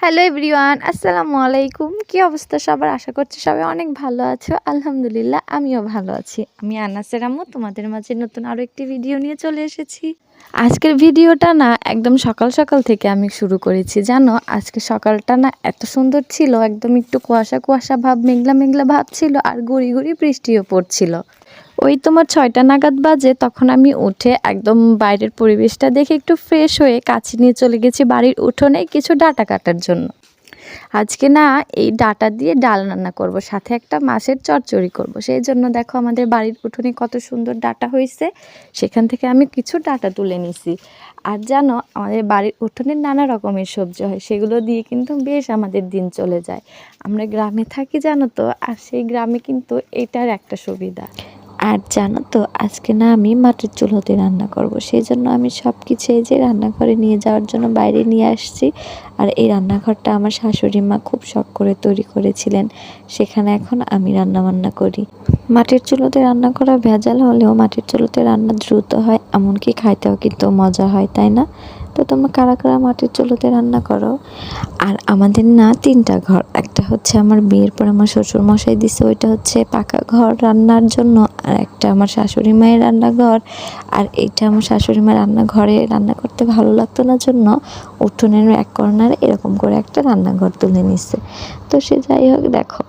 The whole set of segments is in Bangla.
হ্যালো এভরিওয়ান, আসসালামু আলাইকুম। কি অবস্থা সবার? আশা করছি সবাই অনেক ভালো আছো। আলহামদুলিল্লাহ আমিও ভালো আছি। আমি আনাসের আম্মু তোমাদের মাঝে নতুন আরও একটি ভিডিও নিয়ে চলে এসেছি। আজকের ভিডিওটা না একদম সকাল সকাল থেকে আমি শুরু করেছি। জানো, আজকে সকালটা না এত সুন্দর ছিল, একদম একটু কুয়াশা কুয়াশা ভাব, মেঘলা মেঘলা ভাব ছিল, আর গুড়ি গুড়ি বৃষ্টিও পড়ছিল। ওই তোমার ৬টা নাগাদ বাজে, তখন আমি উঠে একদম বাইরের পরিবেশটা দেখে একটু ফ্রেশ হয়ে কাছে নিয়ে চলে গেছি বাড়ির উঠোনে কিছু ডাঁটা কাটার জন্য। আজকে না এই ডাঁটা দিয়ে ডাল রান্না করব, সাথে একটা মাছের চচ্চড়ি করব। সেই জন্য দেখো আমাদের বাড়ির উঠোনে কত সুন্দর ডাঁটা হয়েছে, সেখান থেকে আমি কিছু ডাঁটা তুলে নিছি। আর জানো, আমাদের বাড়ির উঠোনে নানা রকমের সবজি হয়, সেগুলো দিয়ে কিন্তু বেশ আমাদের দিন চলে যায়। আমরা গ্রামে থাকি জানো তো, আর সেই গ্রামে কিন্তু এটার একটা সুবিধা। আর জানো তো, আজকে না আমি মাটির চুলোতে রান্না করব, সেই জন্য আমি সব কিছু এই যে রান্নাঘরে নিয়ে যাওয়ার জন্য বাইরে নিয়ে আসছি। আর এই রান্নাঘরটা আমার শাশুড়ি মা খুব শখ করে তৈরি করেছিলেন, সেখানে এখন আমি রান্না বান্না করি। মাটির চুলোতে রান্না করা ভেজাল হলেও মাটির চুলোতে রান্না দ্রুত হয়, এমনকি খাইতেও কিন্তু মজা হয়, তাই না? তো তোমরা কারা কারা মাটির চুলোতে রান্না করো? আর আমাদের না ৩টা ঘর, একটা হচ্ছে আমার বিয়ের পর আমার শ্বশুর মশাই দিছে, ওইটা হচ্ছে পাকা ঘর রান্নার জন্য, আর একটা আমার শাশুড়ি মায়ের রান্নাঘর, আর এইটা আমার শাশুড়ি মায়ের রান্নাঘরে রান্না করতে ভালো লাগতো না জন্য উঠোনের এক কর্নারে এরকম করে একটা রান্নাঘর তুলে নিচ্ছে। তো সে যাই হোক, দেখো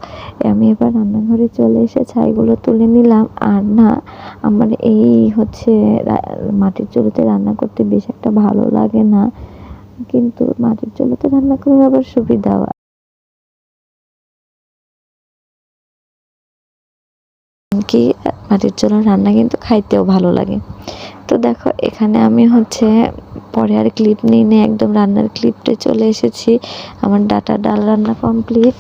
আমি এবার রান্নাঘরে চলে এসে ছাইগুলো তুলে নিলাম। আর না, আমার এই হচ্ছে মাটির চুলোতে রান্না করতে বেশ একটা ভালো লাগে না, কিন্তু মাটির চুলোতে রান্না করে আবার সুবিধাও। কি, মাটির চুলার রান্না কিন্তু খাইতেও ভালো লাগে। তো দেখো এখানে আমি হচ্ছে পরে আর ক্লিপ নিয়ে একদম রান্নার ক্লিপটে চলে এসেছি। আমার ডাল রান্না কমপ্লিট।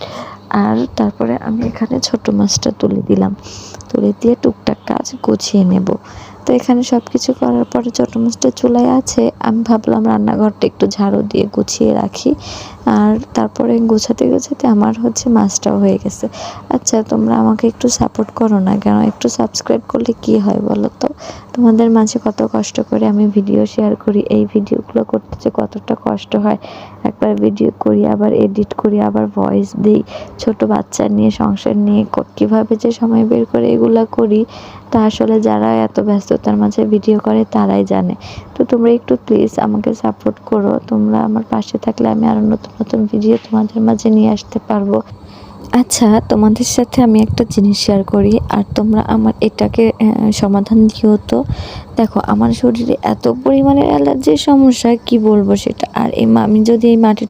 আর তারপরে আমি এখানে ছোট মাছটা তুলে দিলাম, তুলে দিয়ে টুকটাক কাজ গুছিয়ে নেব। তো এখানে সব কিছু করার পরে ছোট মাছটা চুলায় আছে, আমি ভাবলাম রান্নাঘরটা একটু ঝাড়ু দিয়ে গুছিয়ে রাখি। আর তারপরে গোছাতে গোছাতে আমার হচ্ছে মাছটাও হয়ে গেছে। আচ্ছা, তোমরা আমাকে একটু সাপোর্ট করো না কেন? একটু সাবস্ক্রাইব করলে কি হয় বলো তো? তোমাদের মাঝে কত কষ্ট করে আমি ভিডিও শেয়ার করি, এই ভিডিওগুলো করতে যে কতটা কষ্ট হয়। একবার ভিডিও করি, আবার এডিট করি, আবার ভয়েস দিই, ছোট বাচ্চা নিয়ে সংসার নিয়ে কীভাবে যে সময় বের করে এগুলো করি, তা আসলে যারা এত ব্যস্ততার মাঝে ভিডিও করে তারাই জানে। তো তোমরা একটু প্লিজ আমাকে সাপোর্ট করো, তোমরা আমার পাশে থাকলে আমি আরও নতুন নতুন ভিডিও তোমাদের মাঝে নিয়ে আসতে পারবো। আচ্ছা, তোমাদের সাথে আমি একটা জিনিস শেয়ার করি, আর তোমরা আমার এটাকে সমাধান দিও তো। দেখো, আমার শরীরে এত পরিমাণের অ্যালার্জির সমস্যা, কি বলবো সেটা। আর আমি যদি এই মাটির